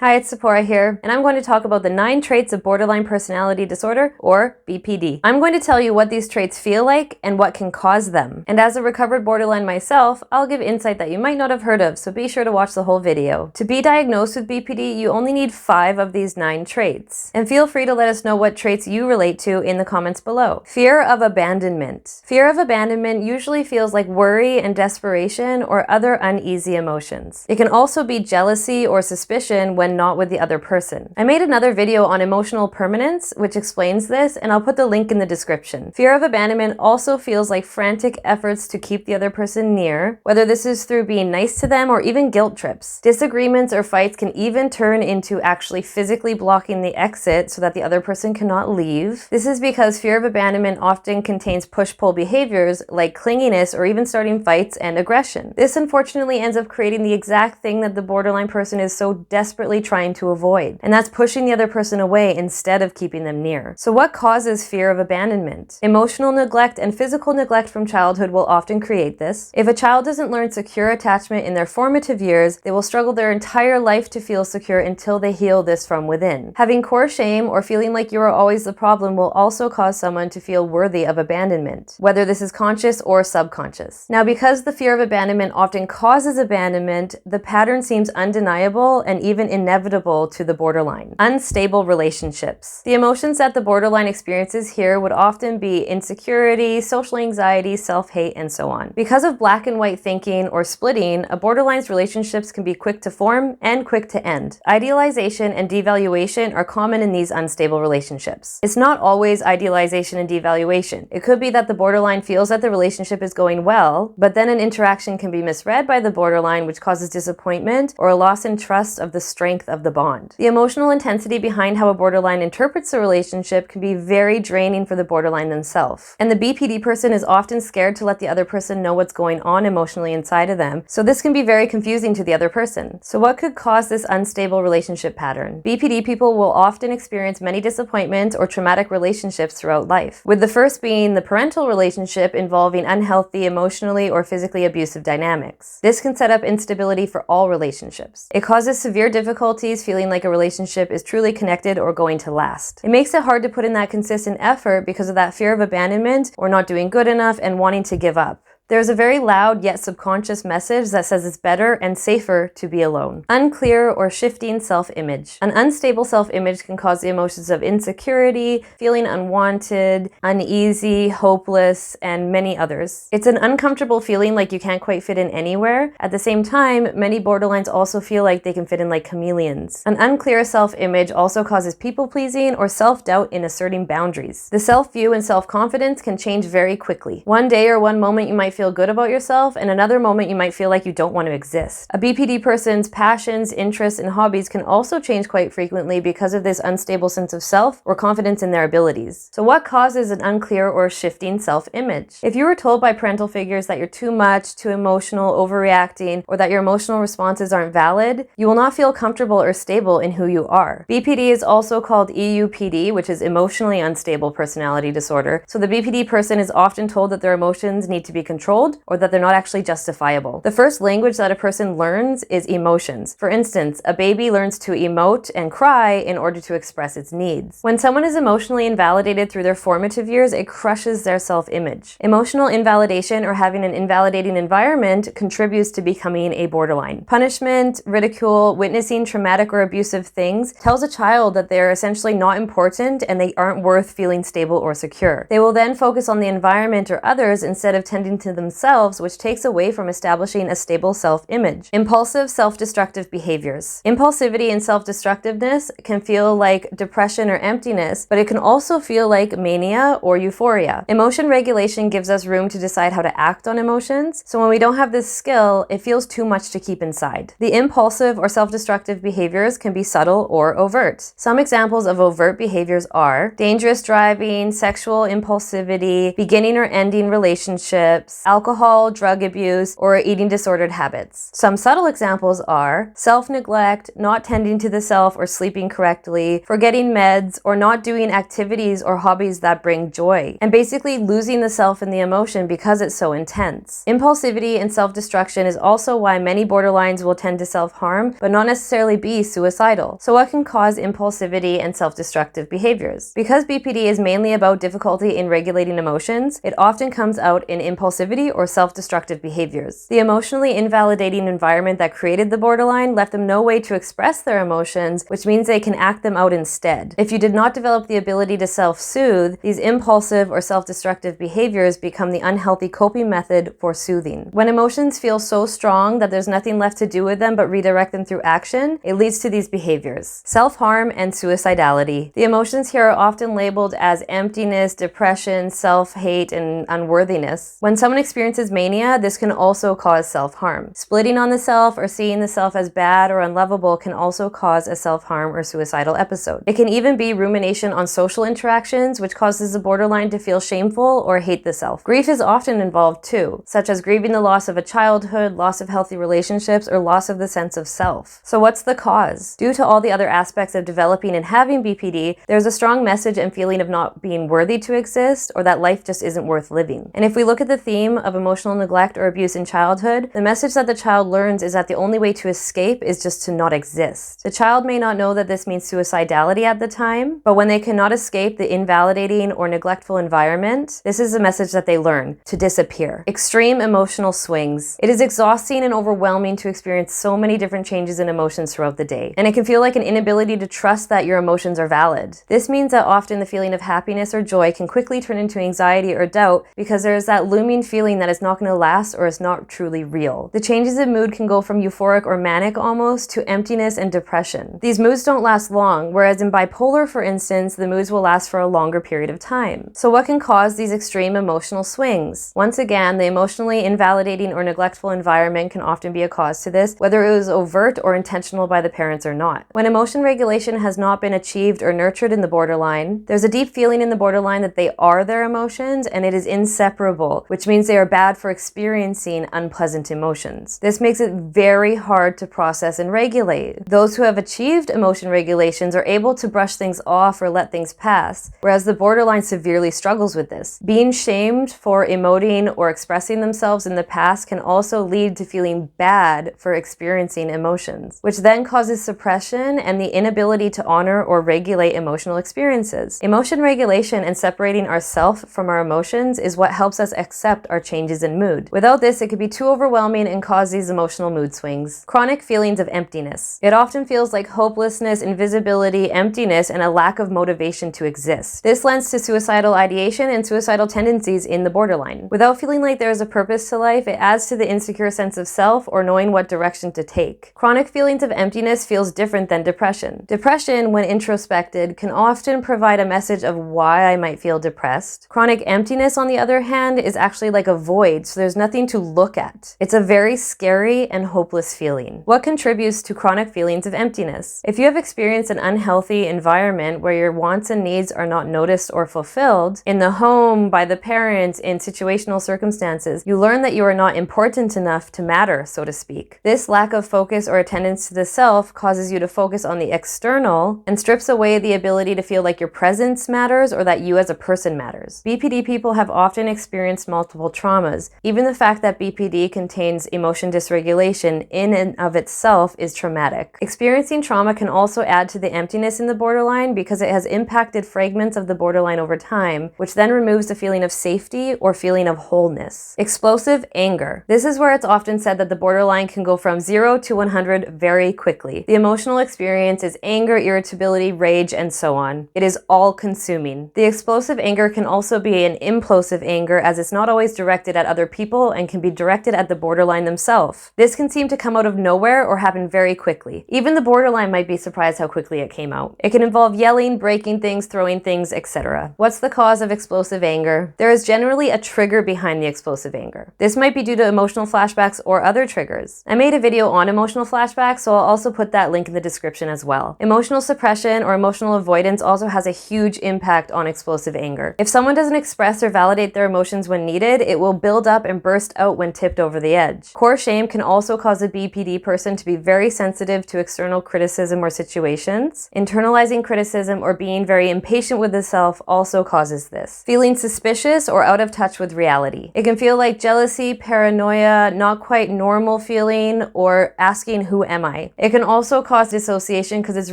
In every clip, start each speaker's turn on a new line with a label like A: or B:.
A: Hi, it's Tziporah here, and I'm going to talk about the 9 traits of borderline personality disorder, or BPD. I'm going to tell you what these traits feel like and what can cause them. And as a recovered borderline myself, I'll give insight that you might not have heard of, so be sure to watch the whole video. To be diagnosed with BPD, you only need 5 of these 9 traits. And feel free to let us know what traits you relate to in the comments below. Fear of abandonment. Fear of abandonment usually feels like worry and desperation or other uneasy emotions. It can also be jealousy or suspicion when not with the other person. I made another video on emotional permanence, which explains this, and I'll put the link in the description. Fear of abandonment also feels like frantic efforts to keep the other person near, whether this is through being nice to them or even guilt trips. Disagreements or fights can even turn into actually physically blocking the exit so that the other person cannot leave. This is because fear of abandonment often contains push-pull behaviors like clinginess or even starting fights and aggression. This unfortunately ends up creating the exact thing that the borderline person is so desperately trying to avoid, and that's pushing the other person away instead of keeping them near. So what causes fear of abandonment? Emotional neglect and physical neglect from childhood will often create this. If a child doesn't learn secure attachment in their formative years, they will struggle their entire life to feel secure until they heal this from within. Having core shame or feeling like you are always the problem will also cause someone to feel worthy of abandonment, whether this is conscious or subconscious. Now, because the fear of abandonment often causes abandonment, the pattern seems undeniable and even inevitable to the borderline. Unstable relationships. The emotions that the borderline experiences here would often be insecurity, social anxiety, self-hate, and so on. Because of black and white thinking or splitting, a borderline's relationships can be quick to form and quick to end. Idealization and devaluation are common in these unstable relationships. It's not always idealization and devaluation. It could be that the borderline feels that the relationship is going well, but then an interaction can be misread by the borderline, which causes disappointment or a loss in trust of the strength of the bond. The emotional intensity behind how a borderline interprets a relationship can be very draining for the borderline themselves. And the BPD person is often scared to let the other person know what's going on emotionally inside of them, so this can be very confusing to the other person. So what could cause this unstable relationship pattern? BPD people will often experience many disappointments or traumatic relationships throughout life, with the first being the parental relationship involving unhealthy, emotionally or physically abusive dynamics. This can set up instability for all relationships. It causes severe difficulties feeling like a relationship is truly connected or going to last. It makes it hard to put in that consistent effort because of that fear of abandonment or not doing good enough and wanting to give up. There's a very loud yet subconscious message that says it's better and safer to be alone. Unclear or shifting self-image. An unstable self-image can cause the emotions of insecurity, feeling unwanted, uneasy, hopeless, and many others. It's an uncomfortable feeling like you can't quite fit in anywhere. At the same time, many borderlines also feel like they can fit in like chameleons. An unclear self-image also causes people-pleasing or self-doubt in asserting boundaries. The self-view and self-confidence can change very quickly. One day or one moment you might feel good about yourself, and another moment you might feel like you don't want to exist. A BPD person's passions, interests, and hobbies can also change quite frequently because of this unstable sense of self or confidence in their abilities. So what causes an unclear or shifting self-image? If you were told by parental figures that you're too much, too emotional, overreacting, or that your emotional responses aren't valid, you will not feel comfortable or stable in who you are. BPD is also called EUPD, which is emotionally unstable personality disorder. So the BPD person is often told that their emotions need to be controlled or that they're not actually justifiable. The first language that a person learns is emotions. For instance, a baby learns to emote and cry in order to express its needs. When someone is emotionally invalidated through their formative years, it crushes their self-image. Emotional invalidation or having an invalidating environment contributes to becoming a borderline. Punishment, ridicule, witnessing traumatic or abusive things tells a child that they're essentially not important and they aren't worth feeling stable or secure. They will then focus on the environment or others instead of tending to themselves, which takes away from establishing a stable self-image. Impulsive, self-destructive behaviors. Impulsivity and self-destructiveness can feel like depression or emptiness, but it can also feel like mania or euphoria. Emotion regulation gives us room to decide how to act on emotions, so when we don't have this skill, it feels too much to keep inside. The impulsive or self-destructive behaviors can be subtle or overt. Some examples of overt behaviors are dangerous driving, sexual impulsivity, beginning or ending relationships, alcohol, drug abuse, or eating disordered habits. Some subtle examples are self-neglect, not tending to the self or sleeping correctly, forgetting meds, or not doing activities or hobbies that bring joy, and basically losing the self in the emotion because it's so intense. Impulsivity and self-destruction is also why many borderlines will tend to self-harm, but not necessarily be suicidal. So what can cause impulsivity and self-destructive behaviors? Because BPD is mainly about difficulty in regulating emotions, it often comes out in impulsivity or self-destructive behaviors. The emotionally invalidating environment that created the borderline left them no way to express their emotions, which means they can act them out instead. If you did not develop the ability to self-soothe, these impulsive or self-destructive behaviors become the unhealthy coping method for soothing. When emotions feel so strong that there's nothing left to do with them but redirect them through action, it leads to these behaviors. Self-harm and suicidality. The emotions here are often labeled as emptiness, depression, self-hate, and unworthiness. When someone experiences mania, this can also cause self-harm. Splitting on the self or seeing the self as bad or unlovable can also cause a self-harm or suicidal episode. It can even be rumination on social interactions, which causes the borderline to feel shameful or hate the self. Grief is often involved too, such as grieving the loss of a childhood, loss of healthy relationships, or loss of the sense of self. So what's the cause? Due to all the other aspects of developing and having BPD, there's a strong message and feeling of not being worthy to exist, or that life just isn't worth living. And if we look at the theme of emotional neglect or abuse in childhood, the message that the child learns is that the only way to escape is just to not exist. The child may not know that this means suicidality at the time, but when they cannot escape the invalidating or neglectful environment, this is a message that they learn: to disappear. Extreme emotional swings. It is exhausting and overwhelming to experience so many different changes in emotions throughout the day, and it can feel like an inability to trust that your emotions are valid. This means that often the feeling of happiness or joy can quickly turn into anxiety or doubt because there is that looming feeling that it's not going to last or is not truly real. The changes in mood can go from euphoric or manic almost to emptiness and depression. These moods don't last long, whereas in bipolar, for instance, the moods will last for a longer period of time. So what can cause these extreme emotional swings? Once again, the emotionally invalidating or neglectful environment can often be a cause to this, whether it was overt or intentional by the parents or not. When emotion regulation has not been achieved or nurtured in the borderline, there's a deep feeling in the borderline that they are their emotions and it is inseparable, which means they are bad for experiencing unpleasant emotions. This makes it very hard to process and regulate. Those who have achieved emotion regulations are able to brush things off or let things pass, whereas the borderline severely struggles with this. Being shamed for emoting or expressing themselves in the past can also lead to feeling bad for experiencing emotions, which then causes suppression and the inability to honor or regulate emotional experiences. Emotion regulation and separating ourself from our emotions is what helps us accept our changes in mood. Without this, it could be too overwhelming and cause these emotional mood swings. Chronic feelings of emptiness. It often feels like hopelessness, invisibility, emptiness, and a lack of motivation to exist. This lends to suicidal ideation and suicidal tendencies in the borderline. Without feeling like there is a purpose to life, it adds to the insecure sense of self or knowing what direction to take. Chronic feelings of emptiness feels different than depression. Depression, when introspected, can often provide a message of why I might feel depressed. Chronic emptiness, on the other hand, is actually like a void, so there's nothing to look at. It's a very scary and hopeless feeling. What contributes to chronic feelings of emptiness? If you have experienced an unhealthy environment where your wants and needs are not noticed or fulfilled, in the home, by the parents, in situational circumstances, you learn that you are not important enough to matter, so to speak. This lack of focus or attendance to the self causes you to focus on the external and strips away the ability to feel like your presence matters or that you as a person matters. BPD people have often experienced multiple traumas. Even the fact that BPD contains emotion dysregulation in and of itself is traumatic. Experiencing trauma can also add to the emptiness in the borderline because it has impacted fragments of the borderline over time, which then removes the feeling of safety or feeling of wholeness. Explosive anger. This is where it's often said that the borderline can go from 0 to 100 very quickly. The emotional experience is anger, irritability, rage, and so on. It is all-consuming. The explosive anger can also be an implosive anger, as it's not always directed at other people and can be directed at the borderline themselves. This can seem to come out of nowhere or happen very quickly. Even the borderline might be surprised how quickly it came out. It can involve yelling, breaking things, throwing things, etc. What's the cause of explosive anger? There is generally a trigger behind the explosive anger. This might be due to emotional flashbacks or other triggers. I made a video on emotional flashbacks, so I'll also put that link in the description as well. Emotional suppression or emotional avoidance also has a huge impact on explosive anger. If someone doesn't express or validate their emotions when needed, it will build up and burst out when tipped over the edge. Core shame can also cause a BPD person to be very sensitive to external criticism or situations. Internalizing criticism or being very impatient with the self also causes this. Feeling suspicious or out of touch with reality. It can feel like jealousy, paranoia, not quite normal feeling, or asking who am I. It can also cause dissociation because it's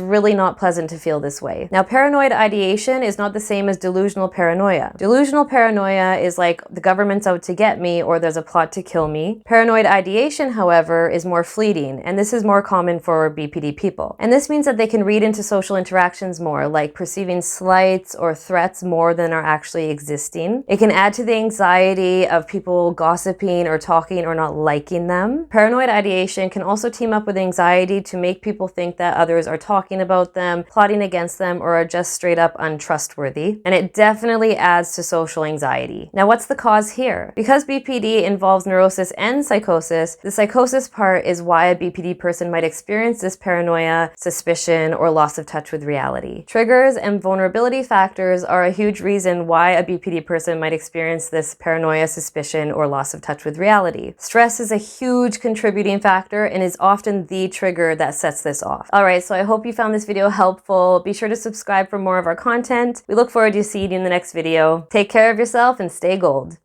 A: really not pleasant to feel this way. Now, paranoid ideation is not the same as delusional paranoia. Delusional paranoia is like the government's out to get me or there's a plot to kill me. Paranoid ideation, however, is more fleeting, and this is more common for BPD people. And this means that they can read into social interactions more, like perceiving slights or threats more than are actually existing. It can add to the anxiety of people gossiping or talking or not liking them. Paranoid ideation can also team up with anxiety to make people think that others are talking about them, plotting against them, or are just straight up untrustworthy. And it definitely adds to social anxiety. Now, what's the cause here? Because BPD involves neurosis and psychosis, the psychosis part is why a BPD person might experience this paranoia, suspicion, or loss of touch with reality. Triggers and vulnerability factors are a huge reason why a BPD person might experience this paranoia, suspicion, or loss of touch with reality. Stress is a huge contributing factor and is often the trigger that sets this off. Alright, so I hope you found this video helpful. Be sure to subscribe for more of our content. We look forward to seeing you in the next video. Take care of yourself and stay gold.